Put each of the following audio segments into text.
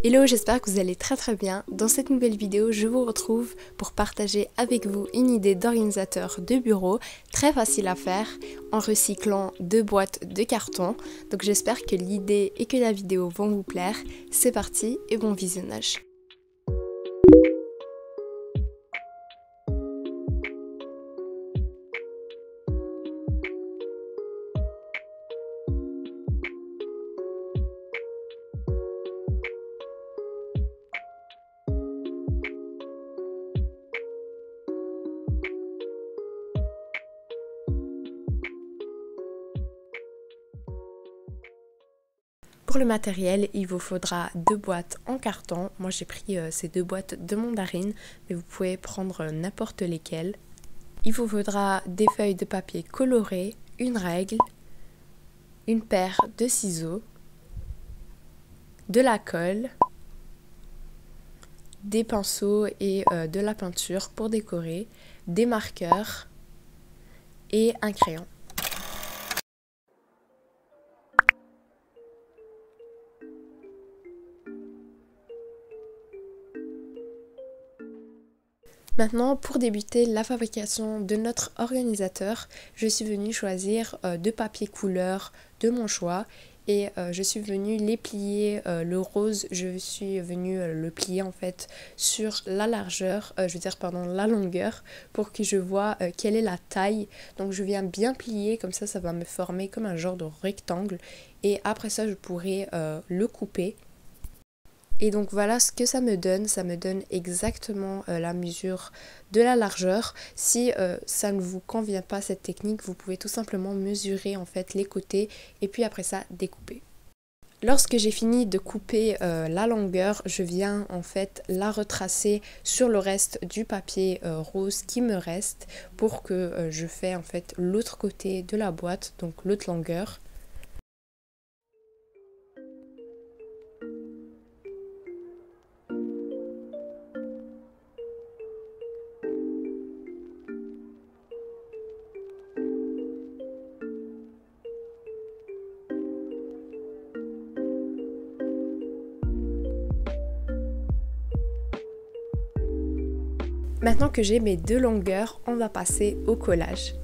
Hello, j'espère que vous allez très bien. Dans cette nouvelle vidéo, je vous retrouve pour partager avec vous une idée d'organisateur de bureau très facile à faire en recyclant 2 boîtes de carton. Donc j'espère que l'idée et que la vidéo vont vous plaire. C'est parti et bon visionnage. Pour le matériel, il vous faudra 2 boîtes en carton. Moi j'ai pris ces 2 boîtes de mandarine, mais vous pouvez prendre n'importe lesquelles. Il vous faudra des feuilles de papier colorées, une règle, une paire de ciseaux, de la colle, des pinceaux et de la peinture pour décorer, des marqueurs et un crayon. Maintenant, pour débuter la fabrication de notre organisateur, je suis venue choisir 2 papiers couleur de mon choix et je suis venue les plier. Le rose, je suis venue le plier en fait sur la largeur, la longueur, pour que je vois quelle est la taille. Donc je viens bien plier, comme ça va me former comme un genre de rectangle et après ça je pourrai le couper. Et donc voilà ce que ça me donne exactement la mesure de la largeur. Si ça ne vous convient pas cette technique, vous pouvez tout simplement mesurer en fait les côtés et puis après ça découper. Lorsque j'ai fini de couper la longueur, je viens en fait la retracer sur le reste du papier rose qui me reste pour que je fais en fait l'autre côté de la boîte, donc l'autre longueur. Maintenant que j'ai mes 2 longueurs, on va passer au collage.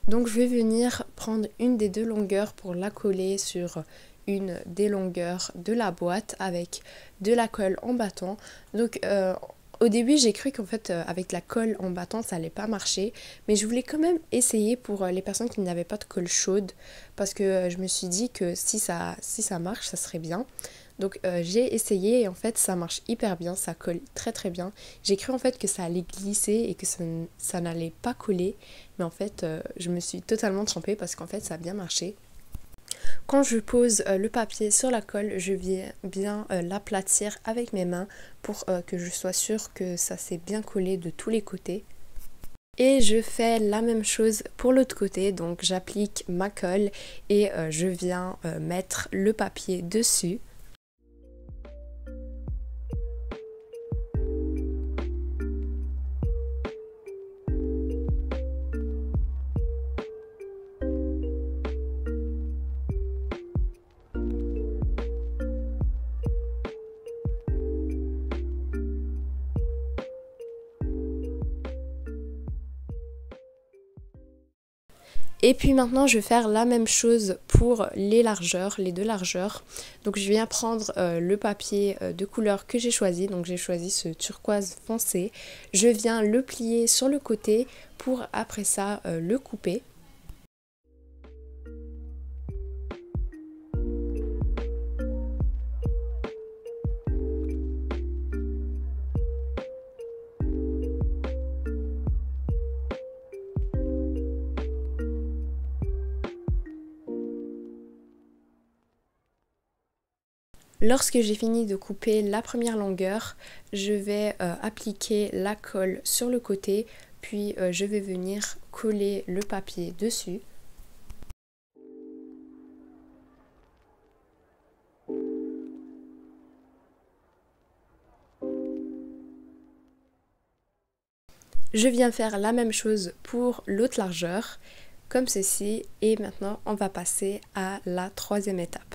Donc je vais venir prendre une des 2 longueurs pour la coller sur une des longueurs de la boîte avec de la colle en battant. Donc au début j'ai cru qu'en fait avec la colle en battant ça allait pas marcher, mais je voulais quand même essayer pour les personnes qui n'avaient pas de colle chaude parce que je me suis dit que si ça marche ça serait bien. Donc j'ai essayé et en fait ça marche hyper bien, ça colle très bien. J'ai cru en fait que ça allait glisser et que ça n'allait pas coller, mais en fait je me suis totalement trompée parce qu'en fait ça a bien marché. Quand je pose le papier sur la colle, je viens bien l'aplatir avec mes mains pour que je sois sûre que ça s'est bien collé de tous les côtés. Et je fais la même chose pour l'autre côté, donc j'applique ma colle et je viens mettre le papier dessus. Et puis maintenant je vais faire la même chose pour les largeurs, les 2 largeurs. Donc je viens prendre le papier de couleur que j'ai choisi, donc j'ai choisi ce turquoise foncé. Je viens le plier sur le côté pour après ça le couper. Lorsque j'ai fini de couper la première longueur, je vais appliquer la colle sur le côté, puis je vais venir coller le papier dessus. Je viens faire la même chose pour l'autre largeur, comme ceci. Et maintenant on va passer à la troisième étape.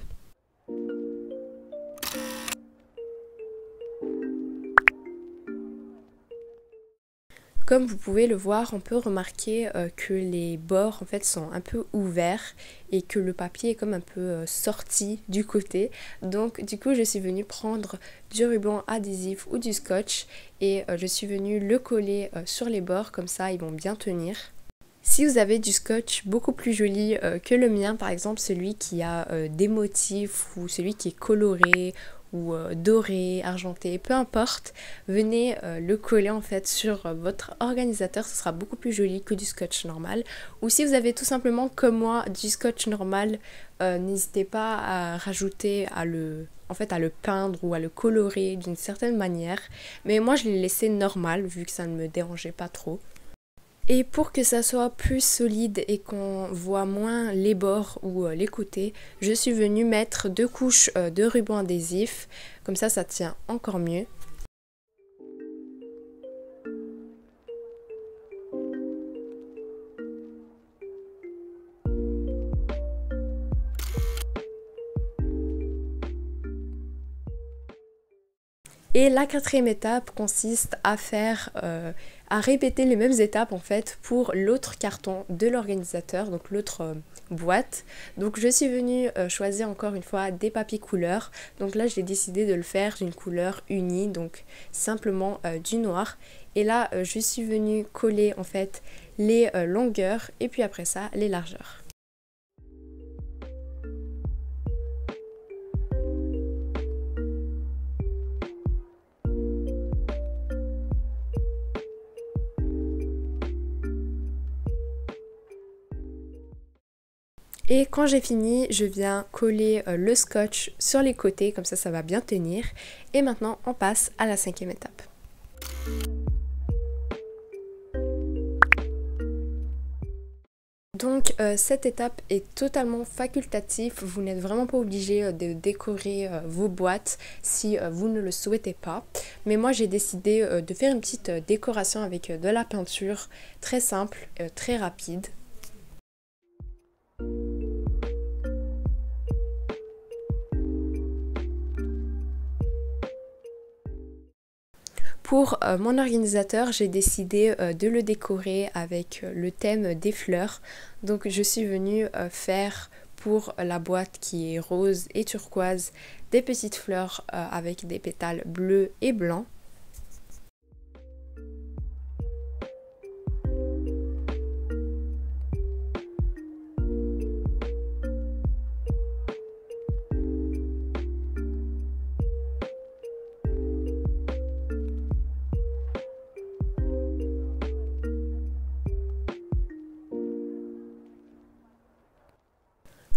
Comme vous pouvez le voir, on peut remarquer que les bords en fait sont un peu ouverts et que le papier est comme un peu sorti du côté. Donc du coup je suis venue prendre du ruban adhésif ou du scotch et je suis venue le coller sur les bords, comme ça ils vont bien tenir. Si vous avez du scotch beaucoup plus joli que le mien, par exemple celui qui a des motifs ou celui qui est coloré ou doré, argenté, peu importe, venez le coller en fait sur votre organisateur, ce sera beaucoup plus joli que du scotch normal. Ou si vous avez tout simplement comme moi du scotch normal, n'hésitez pas à rajouter, à le peindre ou à le colorer d'une certaine manière. Mais moi je l'ai laissé normal vu que ça ne me dérangeait pas trop. Et pour que ça soit plus solide et qu'on voit moins les bords ou les côtés, je suis venue mettre 2 couches de ruban adhésif, comme ça tient encore mieux. Et la quatrième étape consiste à à répéter les mêmes étapes en fait pour l'autre carton de l'organisateur, donc l'autre boîte. Donc je suis venue choisir encore une fois des papiers couleurs. Donc là j'ai décidé de le faire d'une couleur unie, donc simplement du noir. Et là je suis venue coller en fait les longueurs et puis après ça les largeurs. Et quand j'ai fini, je viens coller le scotch sur les côtés, comme ça va bien tenir. Et maintenant, on passe à la cinquième étape. Donc cette étape est totalement facultative, vous n'êtes vraiment pas obligé de décorer vos boîtes si vous ne le souhaitez pas. Mais moi j'ai décidé de faire une petite décoration avec de la peinture très simple, très rapide. Pour mon organisateur, j'ai décidé de le décorer avec le thème des fleurs. Donc je suis venue faire pour la boîte qui est rose et turquoise des petites fleurs avec des pétales bleus et blancs.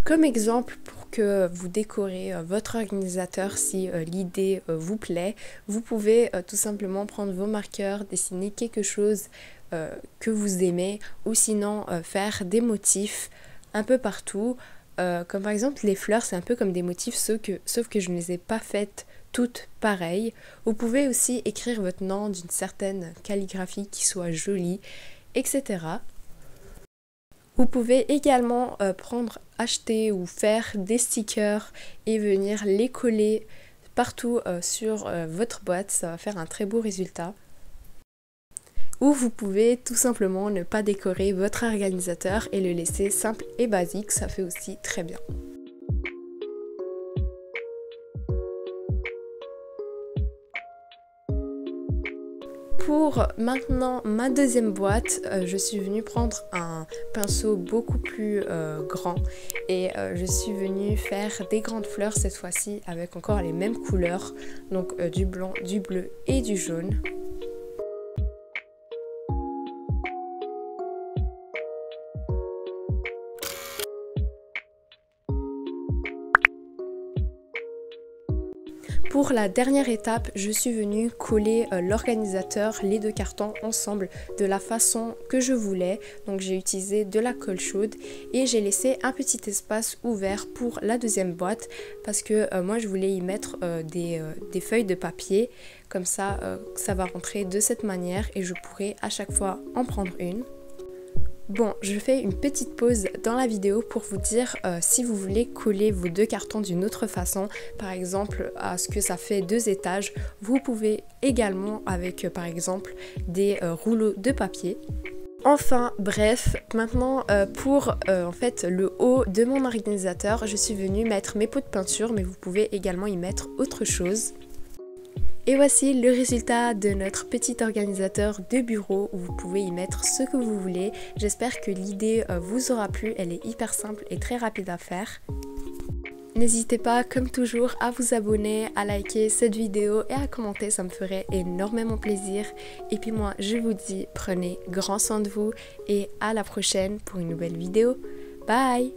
Comme exemple, pour que vous décorez votre organisateur, si l'idée vous plaît, vous pouvez tout simplement prendre vos marqueurs, dessiner quelque chose que vous aimez, ou sinon faire des motifs un peu partout. Comme par exemple les fleurs, c'est un peu comme des motifs, sauf que je ne les ai pas faites toutes pareilles. Vous pouvez aussi écrire votre nom d'une certaine calligraphie qui soit jolie, etc. Vous pouvez également acheter ou faire des stickers et venir les coller partout sur votre boîte, ça va faire un très beau résultat. Ou vous pouvez tout simplement ne pas décorer votre organisateur et le laisser simple et basique, ça fait aussi très bien. Pour maintenant ma deuxième boîte, je suis venue prendre un pinceau beaucoup plus grand et je suis venue faire des grandes fleurs cette fois-ci avec encore les mêmes couleurs, donc du blanc, du bleu et du jaune. Pour la dernière étape, je suis venue coller l'organisateur, les 2 cartons ensemble de la façon que je voulais. Donc j'ai utilisé de la colle chaude et j'ai laissé un petit espace ouvert pour la deuxième boîte parce que moi je voulais y mettre des feuilles de papier. Comme ça va rentrer de cette manière et je pourrai à chaque fois en prendre une. Bon, je fais une petite pause dans la vidéo pour vous dire si vous voulez coller vos deux cartons d'une autre façon, par exemple à ce que ça fait 2 étages, vous pouvez également avec par exemple des rouleaux de papier. Enfin bref, maintenant pour en fait le haut de mon organisateur, je suis venue mettre mes pots de peinture, mais vous pouvez également y mettre autre chose. Et voici le résultat de notre petit organisateur de bureau où vous pouvez y mettre ce que vous voulez. J'espère que l'idée vous aura plu, elle est hyper simple et très rapide à faire. N'hésitez pas comme toujours à vous abonner, à liker cette vidéo et à commenter, ça me ferait énormément plaisir. Et puis moi je vous dis prenez grand soin de vous et à la prochaine pour une nouvelle vidéo. Bye!